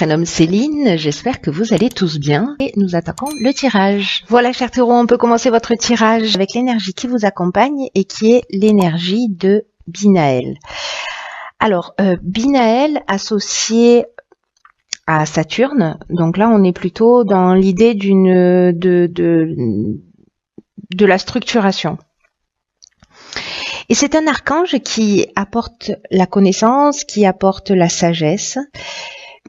Prénom Céline, j'espère que vous allez tous bien et nous attaquons le tirage. Voilà chers taureaux, on peut commencer votre tirage avec l'énergie qui vous accompagne et qui est l'énergie de Binaël. Alors, Binaël associé à Saturne, donc là on est plutôt dans l'idée de la structuration. Et c'est un archange qui apporte la connaissance, qui apporte la sagesse,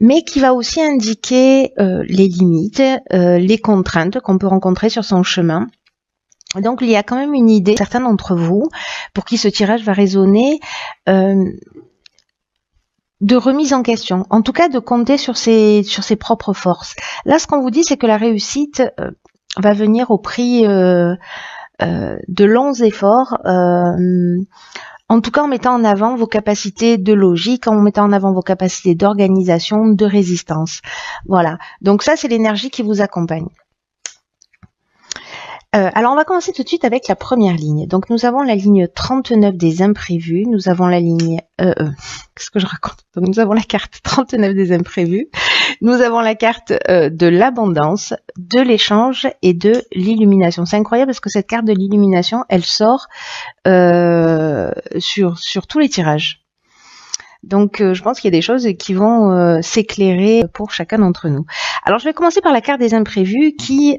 mais qui va aussi indiquer les limites, les contraintes qu'on peut rencontrer sur son chemin. Donc il y a quand même une idée, certains d'entre vous, pour qui ce tirage va résonner, de remise en question, en tout cas de compter sur ses propres forces. Là, ce qu'on vous dit, c'est que la réussite va venir au prix de longs efforts, en tout cas en mettant en avant vos capacités de logique, en mettant en avant vos capacités d'organisation, de résistance. Voilà, donc ça c'est l'énergie qui vous accompagne. Alors on va commencer tout de suite avec la première ligne. Donc nous avons la ligne 39 des imprévus, nous avons la ligne... qu'est-ce que je raconte? Donc nous avons la carte 39 des imprévus, nous avons la carte de l'abondance, de l'échange et de l'illumination. C'est incroyable parce que cette carte de l'illumination, elle sort sur tous les tirages. Donc je pense qu'il y a des choses qui vont s'éclairer pour chacun d'entre nous. Alors je vais commencer par la carte des imprévus qui...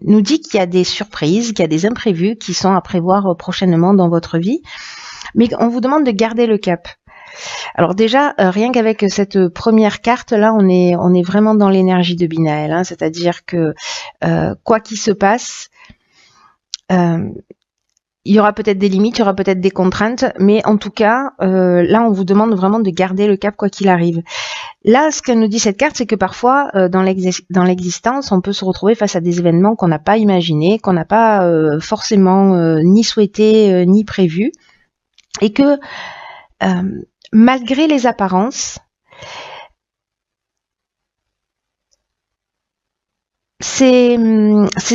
nous dit qu'il y a des surprises, qu'il y a des imprévus qui sont à prévoir prochainement dans votre vie, mais on vous demande de garder le cap. Alors déjà, rien qu'avec cette première carte là, on est vraiment dans l'énergie de Binaël, hein, c'est-à-dire que quoi qu'il se passe, il y aura peut-être des limites, il y aura peut-être des contraintes, mais en tout cas, là, on vous demande vraiment de garder le cap quoi qu'il arrive. Là, ce que nous dit cette carte, c'est que parfois, dans l'existence, on peut se retrouver face à des événements qu'on n'a pas imaginés, qu'on n'a pas forcément ni souhaité, ni prévu, et que malgré les apparences, ces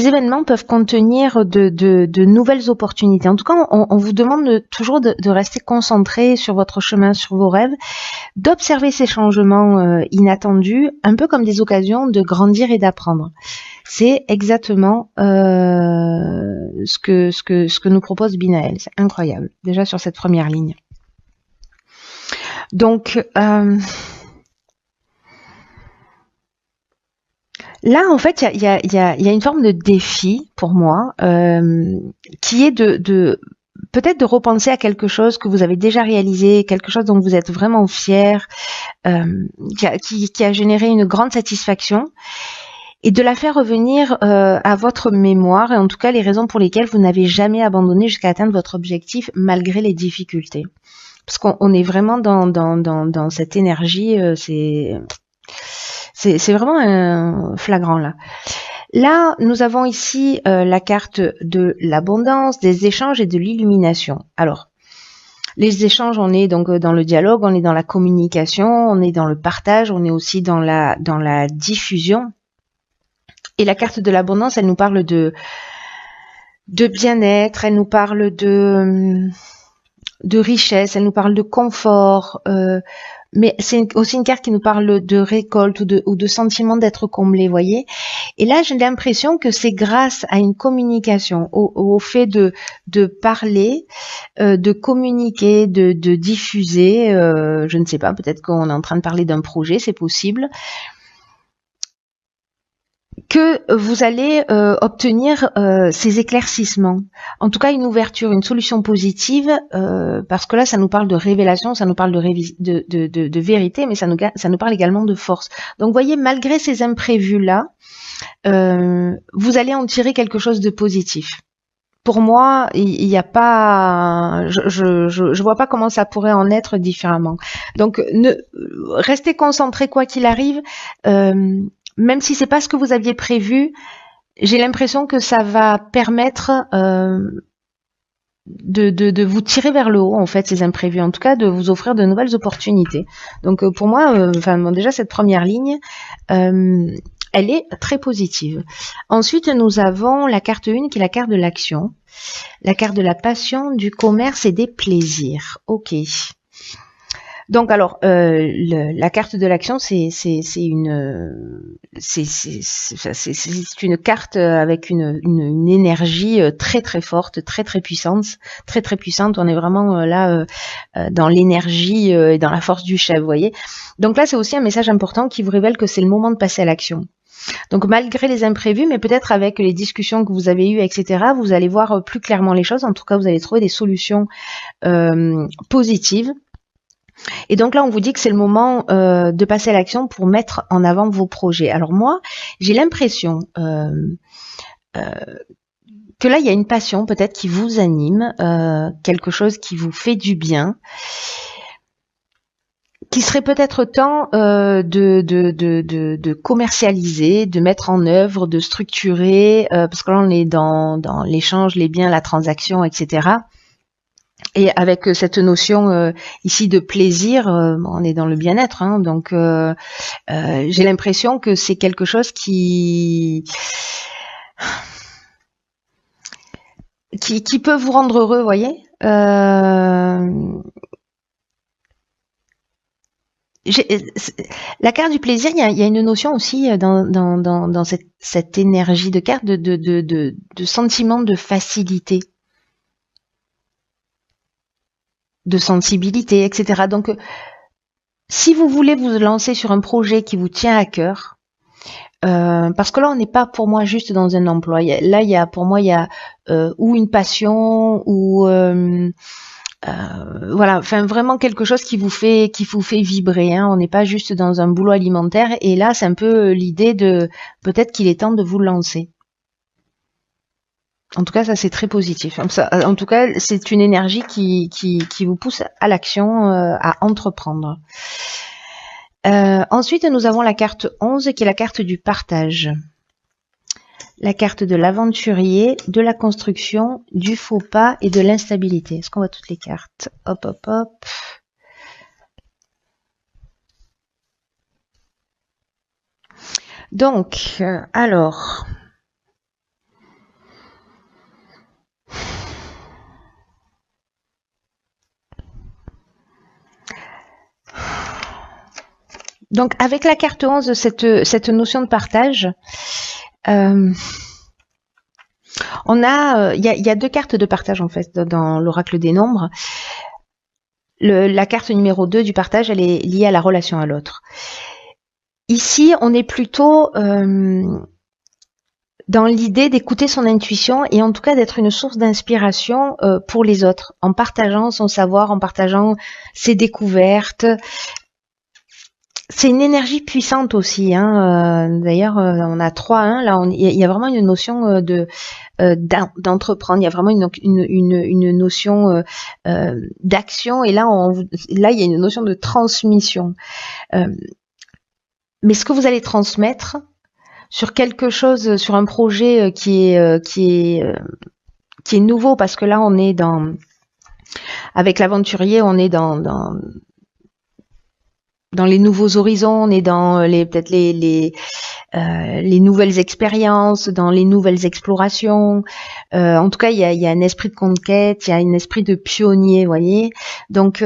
événements peuvent contenir de nouvelles opportunités. En tout cas, on vous demande toujours de rester concentré sur votre chemin, sur vos rêves, d'observer ces changements inattendus, un peu comme des occasions de grandir et d'apprendre. C'est exactement ce que nous propose Binaël. C'est incroyable, déjà sur cette première ligne. Donc... là, en fait, il y a une forme de défi pour moi, qui est peut-être de repenser à quelque chose que vous avez déjà réalisé, quelque chose dont vous êtes vraiment fier, qui a généré une grande satisfaction, et de la faire revenir à votre mémoire, et en tout cas les raisons pour lesquelles vous n'avez jamais abandonné jusqu'à atteindre votre objectif malgré les difficultés. Parce qu'on est vraiment dans cette énergie, c'est vraiment flagrant là. Là, nous avons ici la carte de l'abondance, des échanges et de l'illumination. Alors, les échanges, on est donc dans le dialogue, on est dans la communication, on est dans le partage, on est aussi dans la diffusion. Et la carte de l'abondance, elle nous parle de bien-être, elle nous parle de richesse, elle nous parle de confort, mais c'est aussi une carte qui nous parle de récolte ou de sentiment d'être comblé, voyez. Et là, j'ai l'impression que c'est grâce à une communication, au fait de parler, de communiquer, de diffuser, je ne sais pas, peut-être qu'on est en train de parler d'un projet, c'est possible, que vous allez obtenir ces éclaircissements. En tout cas, une ouverture, une solution positive, parce que là, ça nous parle de révélation, ça nous parle de vérité, mais ça nous parle également de force. Donc, vous voyez, malgré ces imprévus-là, vous allez en tirer quelque chose de positif. Pour moi, il n'y a pas, je vois pas comment ça pourrait en être différemment. Donc, restez concentrés quoi qu'il arrive. Même si c'est pas ce que vous aviez prévu, j'ai l'impression que ça va permettre de vous tirer vers le haut, en fait, ces imprévus. En tout cas, de vous offrir de nouvelles opportunités. Donc, pour moi, bon, déjà, cette première ligne, elle est très positive. Ensuite, nous avons la carte 1 qui est la carte de l'action. La carte de la passion, du commerce et des plaisirs. Ok. Donc alors, la carte de l'action, c'est une carte avec une énergie très très forte, très très puissante, très très puissante. On est vraiment là dans l'énergie et dans la force du chef, vous voyez. Donc là, c'est aussi un message important qui vous révèle que c'est le moment de passer à l'action. Donc malgré les imprévus, mais peut-être avec les discussions que vous avez eues, etc., vous allez voir plus clairement les choses. En tout cas, vous allez trouver des solutions positives. Et donc là, on vous dit que c'est le moment de passer à l'action pour mettre en avant vos projets. Alors moi, j'ai l'impression que là, il y a une passion peut-être qui vous anime, quelque chose qui vous fait du bien, qui serait peut-être temps de commercialiser, de mettre en œuvre, de structurer, parce que là, on est dans l'échange, les biens, la transaction, etc. Et avec cette notion ici de plaisir, on est dans le bien-être, hein, donc j'ai l'impression que c'est quelque chose qui peut vous rendre heureux, vous voyez. La carte du plaisir, il y a une notion aussi dans cette énergie de carte de sentiment de facilité, de sensibilité, etc. Donc, si vous voulez vous lancer sur un projet qui vous tient à cœur, parce que là, on n'est pas pour moi juste dans un emploi. Là, pour moi, il y a ou une passion ou voilà, enfin vraiment quelque chose qui vous fait vibrer. Hein. On n'est pas juste dans un boulot alimentaire. Et là, c'est un peu l'idée de peut-être qu'il est temps de vous lancer. En tout cas, ça c'est très positif. En tout cas, c'est une énergie qui vous pousse à l'action, à entreprendre. Ensuite, nous avons la carte 11 qui est la carte du partage. La carte de l'aventurier, de la construction, du faux pas et de l'instabilité. Est-ce qu'on voit toutes les cartes? Hop, hop, hop. Donc, alors... Donc, avec la carte 11, cette notion de partage, on a, il y a deux cartes de partage en fait dans l'oracle des nombres. La carte numéro 2 du partage, elle est liée à la relation à l'autre. Ici, on est plutôt dans l'idée d'écouter son intuition et en tout cas d'être une source d'inspiration pour les autres, en partageant son savoir, en partageant ses découvertes. C'est une énergie puissante aussi. Hein. D'ailleurs, on a 3-1. Là, il y a vraiment une notion d'entreprendre. Il y a vraiment une notion d'action. Et là, il y a une notion de transmission. Mais ce que vous allez transmettre sur quelque chose, sur un projet qui est nouveau, parce que là, on est avec l'aventurier, on est dans les nouveaux horizons, on est dans peut-être les nouvelles expériences, dans les nouvelles explorations. En tout cas, il y a un esprit de conquête, il y a un esprit de pionnier, vous voyez. Donc,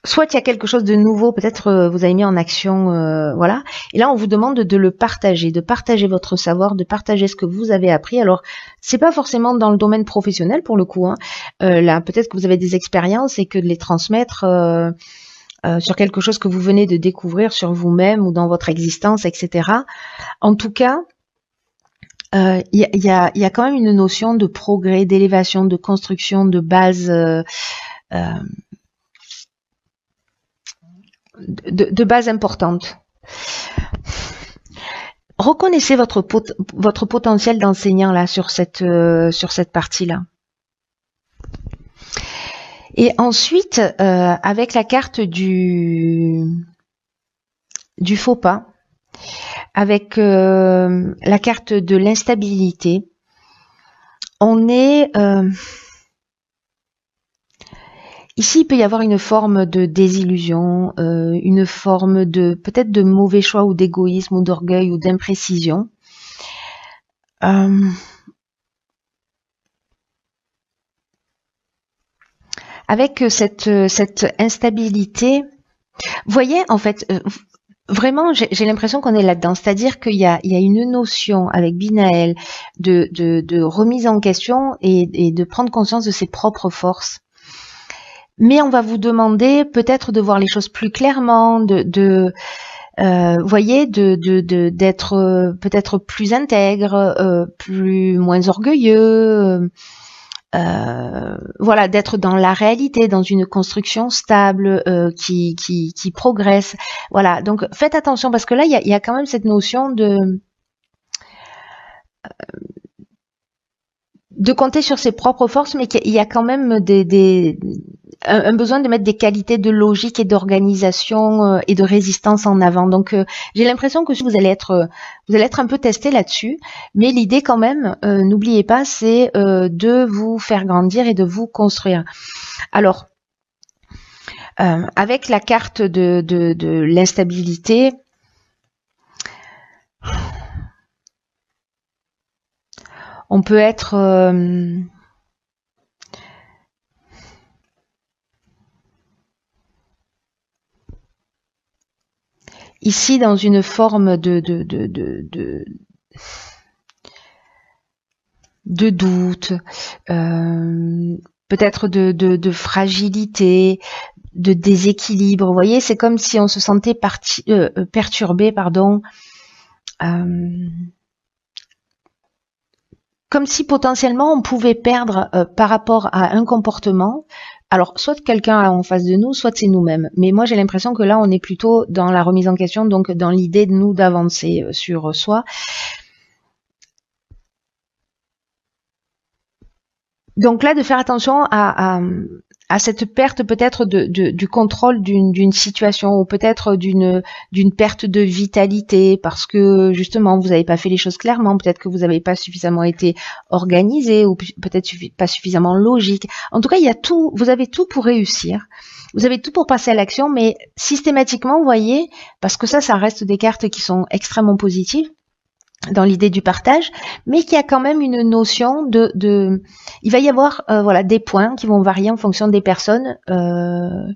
soit il y a quelque chose de nouveau, peut-être vous avez mis en action, voilà. Et là, on vous demande de le partager, de partager votre savoir, de partager ce que vous avez appris. Alors, c'est pas forcément dans le domaine professionnel pour le coup. Hein. Là, peut-être que vous avez des expériences et que de les transmettre. Sur quelque chose que vous venez de découvrir sur vous-même ou dans votre existence, etc. En tout cas, il y a quand même une notion de progrès, d'élévation, de construction, de base, de base importante. Reconnaissez votre potentiel d'enseignant là sur cette partie-là. Et ensuite, avec la carte du faux pas, avec la carte de l'instabilité, on est... ici, il peut y avoir une forme de désillusion, une forme de peut-être de mauvais choix ou d'égoïsme ou d'orgueil ou d'imprécision. avec cette instabilité, vous voyez, en fait, vraiment, j'ai l'impression qu'on est là-dedans. C'est-à-dire qu'il y a une notion avec Binaël de remise en question et de prendre conscience de ses propres forces. Mais on va vous demander peut-être de voir les choses plus clairement, voyez, d'être peut-être plus intègre, moins orgueilleux, voilà, d'être dans la réalité, dans une construction stable qui progresse. Voilà, donc faites attention parce que là, il y a quand même cette notion de compter sur ses propres forces, mais qu'il y a quand même un besoin de mettre des qualités de logique et d'organisation et de résistance en avant. Donc j'ai l'impression que vous allez être un peu testé là-dessus, mais l'idée quand même, n'oubliez pas, c'est de vous faire grandir et de vous construire. Alors avec la carte de l'instabilité, on peut être ici dans une forme de doute, peut-être de fragilité, de déséquilibre. Vous voyez, c'est comme si on se sentait perturbé, pardon. Comme si potentiellement on pouvait perdre par rapport à un comportement, alors soit quelqu'un en face de nous, soit c'est nous-mêmes. Mais moi j'ai l'impression que là on est plutôt dans la remise en question, donc dans l'idée de nous d'avancer sur soi. Donc là de faire attention à cette perte peut-être du contrôle d'une situation ou peut-être d'une perte de vitalité parce que justement vous n'avez pas fait les choses clairement, peut-être que vous n'avez pas suffisamment été organisé ou peut-être pas suffisamment logique. En tout cas, il y a tout, vous avez tout pour réussir. Vous avez tout pour passer à l'action, mais systématiquement, vous voyez, parce que ça reste des cartes qui sont extrêmement positives dans l'idée du partage, mais qu'il y a quand même une notion il va y avoir voilà des points qui vont varier en fonction des personnes de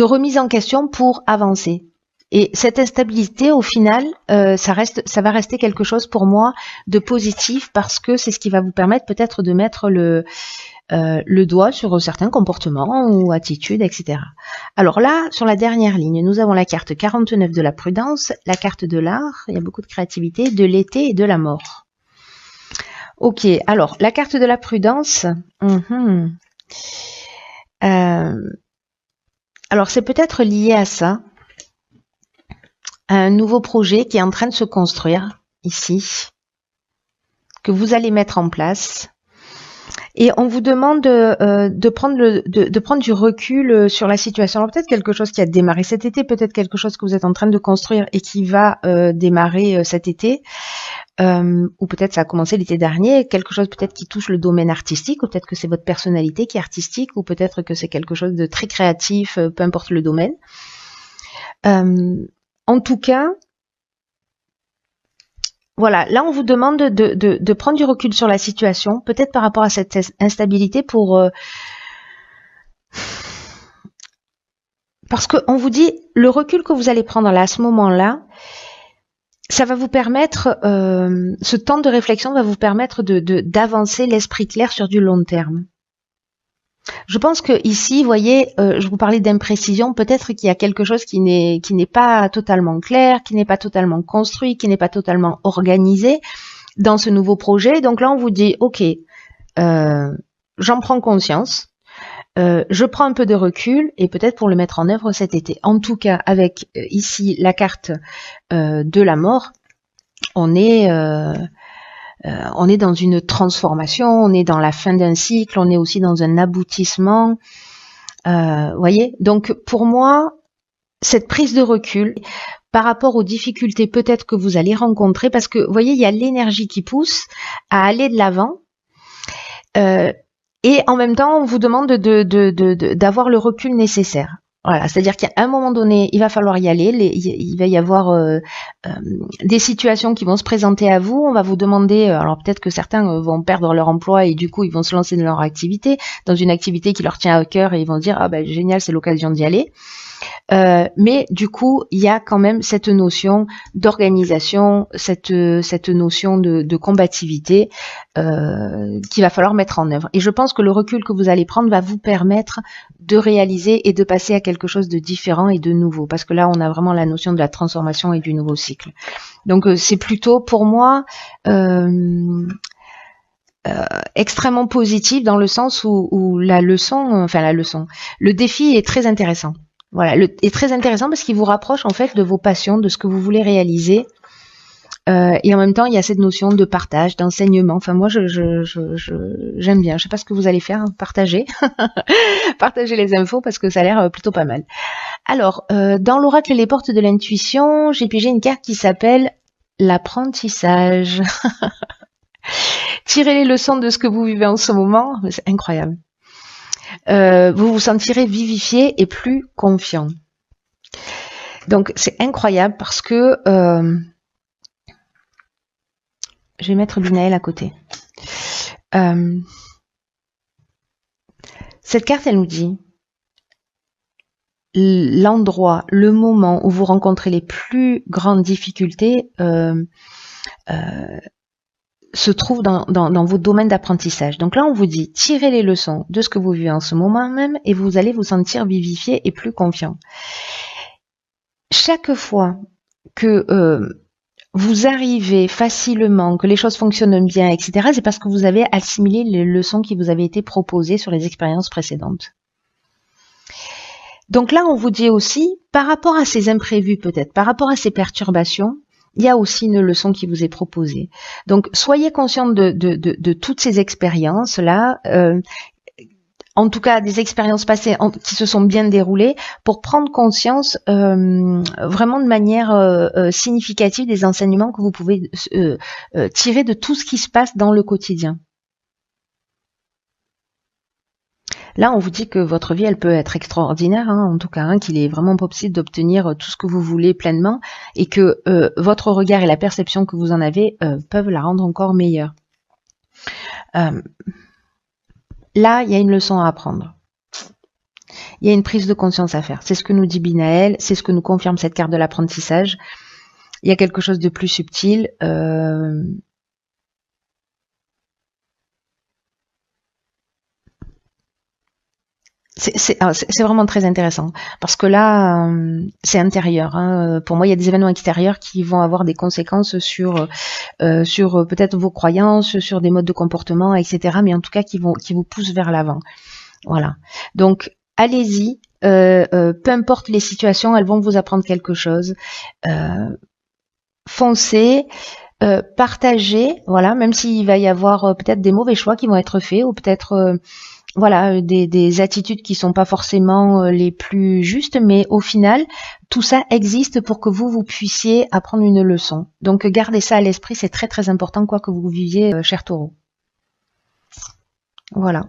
remise en question pour avancer. Et cette instabilité, au final, ça va rester quelque chose pour moi de positif parce que c'est ce qui va vous permettre peut-être de mettre le doigt sur certains comportements ou attitudes, etc. Alors là, sur la dernière ligne, nous avons la carte 49 de la prudence, la carte de l'art, il y a beaucoup de créativité, de l'été et de la mort. Ok, alors la carte de la prudence, alors c'est peut-être lié à ça, à un nouveau projet qui est en train de se construire ici, que vous allez mettre en place. Et on vous demande de prendre du recul sur la situation. Alors peut-être quelque chose qui a démarré cet été, peut-être quelque chose que vous êtes en train de construire et qui va démarrer cet été, ou peut-être ça a commencé l'été dernier, quelque chose peut-être qui touche le domaine artistique, ou peut-être que c'est votre personnalité qui est artistique, ou peut-être que c'est quelque chose de très créatif, peu importe le domaine. En tout cas, voilà, là on vous demande de prendre du recul sur la situation, peut-être par rapport à cette instabilité parce qu'on vous dit le recul que vous allez prendre là à ce moment-là, ça va vous permettre, ce temps de réflexion va vous permettre d'avancer l'esprit clair sur du long terme. Je pense que ici, vous voyez, je vous parlais d'imprécision, peut-être qu'il y a quelque chose qui n'est pas totalement clair, qui n'est pas totalement construit, qui n'est pas totalement organisé dans ce nouveau projet. Donc là, on vous dit, ok, j'en prends conscience, je prends un peu de recul et peut-être pour le mettre en œuvre cet été. En tout cas, avec ici la carte de la mort, on est dans une transformation, on est dans la fin d'un cycle, on est aussi dans un aboutissement. Voyez, donc pour moi, cette prise de recul par rapport aux difficultés peut-être que vous allez rencontrer, parce que vous voyez, il y a l'énergie qui pousse à aller de l'avant. Et en même temps, on vous demande d'avoir le recul nécessaire. Voilà, c'est-à-dire qu'à un moment donné, il va falloir y aller, il va y avoir des situations qui vont se présenter à vous, on va vous demander, alors peut-être que certains vont perdre leur emploi et du coup ils vont se lancer dans leur activité, dans une activité qui leur tient à cœur et ils vont dire, ah ben génial, c'est l'occasion d'y aller. Mais du coup, il y a quand même cette notion d'organisation, cette notion de combativité qu'il va falloir mettre en œuvre. Et je pense que le recul que vous allez prendre va vous permettre de réaliser et de passer à quelque chose de différent et de nouveau. Parce que là, on a vraiment la notion de la transformation et du nouveau cycle. Donc, c'est plutôt pour moi extrêmement positif dans le sens où le défi est très intéressant. Voilà, est très intéressant parce qu'il vous rapproche en fait de vos passions, de ce que vous voulez réaliser. Et en même temps, il y a cette notion de partage, d'enseignement. Enfin, moi, j'aime bien. Je sais pas ce que vous allez faire, hein, partager, partager les infos parce que ça a l'air plutôt pas mal. Alors, dans l'oracle Les Portes de l'intuition, j'ai pigé une carte qui s'appelle l'apprentissage. Tirez les leçons de ce que vous vivez en ce moment, c'est incroyable. Vous vous sentirez vivifié et plus confiant. Donc c'est incroyable parce que je vais mettre Binaël à côté. Cette carte, elle nous dit l'endroit, le moment où vous rencontrez les plus grandes difficultés se trouve dans vos domaines d'apprentissage. Donc là, on vous dit, tirez les leçons de ce que vous vivez en ce moment même et vous allez vous sentir vivifié et plus confiant. Chaque fois que vous arrivez facilement, que les choses fonctionnent bien, etc., c'est parce que vous avez assimilé les leçons qui vous avaient été proposées sur les expériences précédentes. Donc là, on vous dit aussi, par rapport à ces imprévus peut-être, par rapport à ces perturbations, il y a aussi une leçon qui vous est proposée. Donc, soyez conscient de toutes ces expériences-là, en tout cas des expériences passées qui se sont bien déroulées, pour prendre conscience vraiment de manière significative des enseignements que vous pouvez tirer de tout ce qui se passe dans le quotidien. Là, on vous dit que votre vie, elle peut être extraordinaire, hein, en tout cas, hein, qu'il est vraiment possible d'obtenir tout ce que vous voulez pleinement et que votre regard et la perception que vous en avez peuvent la rendre encore meilleure. Là, il y a une leçon à apprendre. Il y a une prise de conscience à faire. C'est ce que nous dit Binaël, c'est ce que nous confirme cette carte de l'apprentissage. Il y a quelque chose de plus subtil. C'est vraiment très intéressant parce que là, c'est intérieur. Hein. Pour moi, il y a des événements extérieurs qui vont avoir des conséquences sur peut-être vos croyances, sur des modes de comportement, etc. Mais en tout cas, qui vous poussent vers l'avant. Voilà. Donc, allez-y. Peu importe les situations, elles vont vous apprendre quelque chose. Foncez. Partagez. Voilà. Même s'il va y avoir peut-être des mauvais choix qui vont être faits ou peut-être voilà, des attitudes qui sont pas forcément les plus justes, mais au final, tout ça existe pour que vous puissiez apprendre une leçon. Donc, gardez ça à l'esprit, c'est très très important, quoi que vous viviez, cher Taureau. Voilà.